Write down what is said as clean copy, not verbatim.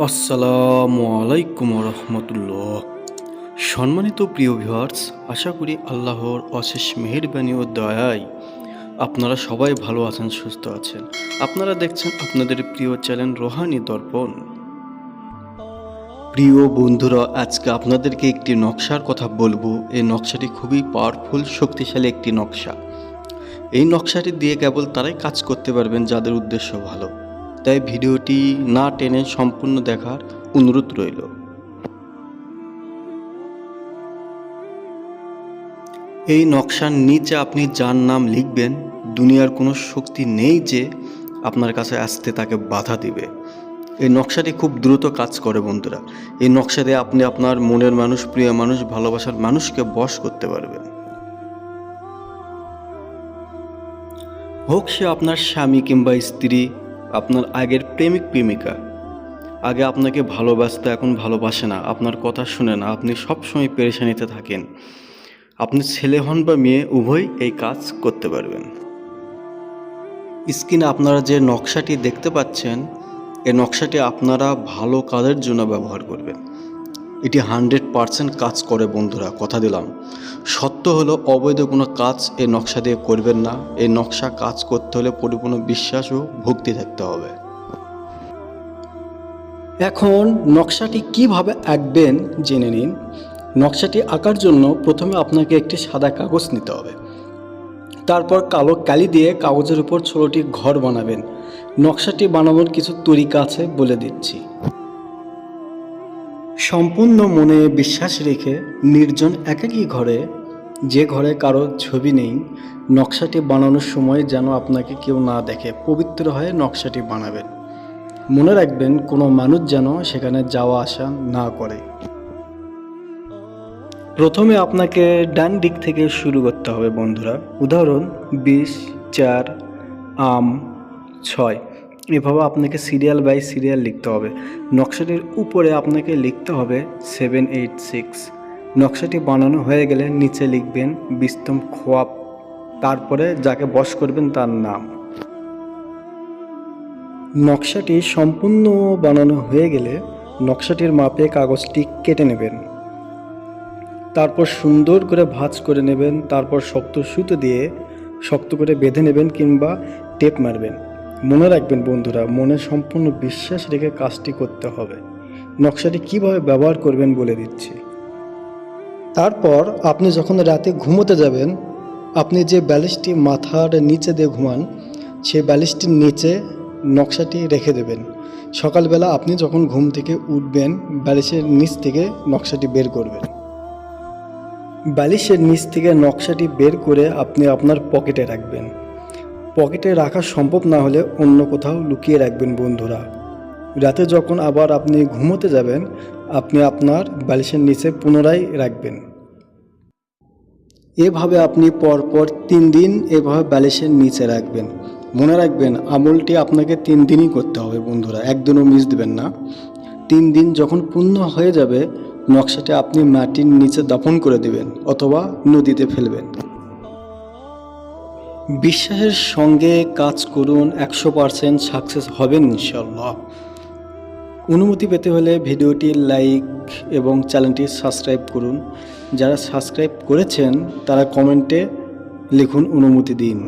আসসালামু আলাইকুম রহমতুল্লাহ। সম্মানিত প্রিয় ভিউয়ার্স, আশা করি আল্লাহর অশেষ মেহেরবানি ও দয়ায় আপনারা সবাই ভালো আছেন, সুস্থ আছেন। আপনারা দেখছেন আপনাদের প্রিয় চ্যানেল রোহানি দর্পণ। প্রিয় বন্ধুরা, আজকে আপনাদেরকে একটি নকশার কথা বলবো। এই নকশাটি খুবই পাওয়ারফুল, শক্তিশালী একটি নকশা। এই নকশাটি দিয়ে কেবল তারাই কাজ করতে পারবেন যাদের উদ্দেশ্য ভালো। তাই ভিডিওটি না টেনে সম্পূর্ণ দেখার অনুরোধ রইল। এই নকশার নিচে আপনি যার নাম লিখবেন, দুনিয়ার কোনো শক্তি নেই যে আপনার কাছে আসতে তাকে বাধা দিবে। এই নকশাটি খুব দ্রুত কাজ করে বন্ধুরা। এই নকশা দিয়ে আপনি আপনার মনের মানুষ, প্রিয় মানুষ, ভালোবাসার মানুষকে বশ করতে পারবেন। হোক সে আপনার স্বামী কিংবা স্ত্রী, আপনার আগের প্রেমিক প্রেমিকা। আগে আপনাকে ভালোবাসতে, এখন ভালোবাসে না, আপনার কথা শুনে না, আপনি সবসময় পেরেশানিতে থাকেন। আপনি ছেলে হন বা মেয়ে, উভয় এই কাজ করতে পারবেন। স্ক্রিনে আপনারা যে নকশাটি দেখতে পাচ্ছেন, এই নকশাটি আপনারা ভালো কাজের জন্য ব্যবহার করবেন। এটি 100% কাজ করে বন্ধুরা, কথা দিলাম। সত্য হলো অবৈধ কোনো কাজ এই নকশা দিয়ে করবেন না। এই নকশা কাজ করতে হলে পরিপূর্ণ বিশ্বাস ও ভক্তি থাকতে হবে। এখন নকশাটি কিভাবে আঁকবেন জেনে নিন। নকশাটি আঁকার জন্য প্রথমে আপনাকে একটি সাদা কাগজ নিতে হবে। তারপর কালো কালি দিয়ে কাগজের উপর ছোটটি ঘর বানাবেন। নকশাটি বানানোর কিছু তরিকা আছে, বলে দিচ্ছি। সম্পূর্ণ মনে বিশ্বাস রেখে নির্জন একাকী ঘরে, যে ঘরে কারো ছবি নেই, নকশাটি বানানোর সময় যেন আপনাকে কেউ না দেখে পবিত্র হয়ে নকশাটি বানাবেন। মনে রাখবেন, কোনো মানুষ যেন সেখানে যাওয়া আসা না করে। প্রথমে আপনাকে ডান দিক থেকে শুরু করতে হবে বন্ধুরা। উদাহরণ 20, 4, আম 6। এভাবে আপনাকে সিরিয়াল বাই সিরিয়াল লিখতে হবে। নকশাটির উপরে আপনাকে লিখতে হবে 786। নকশাটি বানানো হয়ে গেলে নিচে লিখবেন বিস্তম খোয়াব, তারপরে যাকে বশ করবেন তার নাম। নকশাটি সম্পূর্ণ বানানো হয়ে গেলে নকশাটির মাপে কাগজটি কেটে নেবেন। তারপর সুন্দর করে ভাঁজ করে নেবেন। তারপর শক্ত সুতো দিয়ে শক্ত করে বেঁধে নেবেন কিংবা টেপ মারবেন। মনে রাখবেন বন্ধুরা, মনে সম্পূর্ণ বিশ্বাস রেখে কাজটি করতে হবে। নকশাটি কিভাবে ব্যবহার করবেন বলে দিচ্ছি। তারপর আপনি যখন রাতে ঘুমোতে যাবেন, আপনি যে বালিশটি মাথার নিচে দিয়ে ঘুমান, সেই বালিশটির নিচে নকশাটি রেখে দেবেন। সকালবেলা আপনি যখন ঘুম থেকে উঠবেন, বালিশের নিচ থেকে নকশাটি বের করবেন। বালিশের নিচ থেকে নকশাটি বের করে আপনি আপনার পকেটে রাখবেন। পকেটে রাখা সম্ভব না হলে অন্য কোথাও লুকিয়ে রাখবেন বন্ধুরা। রাতে যখন আবার আপনি ঘুমোতে যাবেন, আপনি আপনার বালিশের নিচে পুনরায় রাখবেন। এভাবে আপনি পরপর 3 দিন এভাবে বালিশের নিচে রাখবেন। মনে রাখবেন, আমলটি আপনাকে 3 দিনই করতে হবে বন্ধুরা, একদিনও মিস দেবেন না। 3 দিন যখন পূর্ণ হয়ে যাবে, নকশাটি আপনি মাটির নিচে দাফন করে দেবেন অথবা নদীতে ফেলবেন। বিশ্বাসের সঙ্গে কাজ করুন, 100% সাকসেস হবেন ইনশাআল্লাহ। অনুমতি পেতে হলে ভিডিওটি লাইক এবং চ্যানেলটি সাবস্ক্রাইব করুন। যারা সাবস্ক্রাইব করেছেন তারা কমেন্টে লিখুন অনুমতি দিন।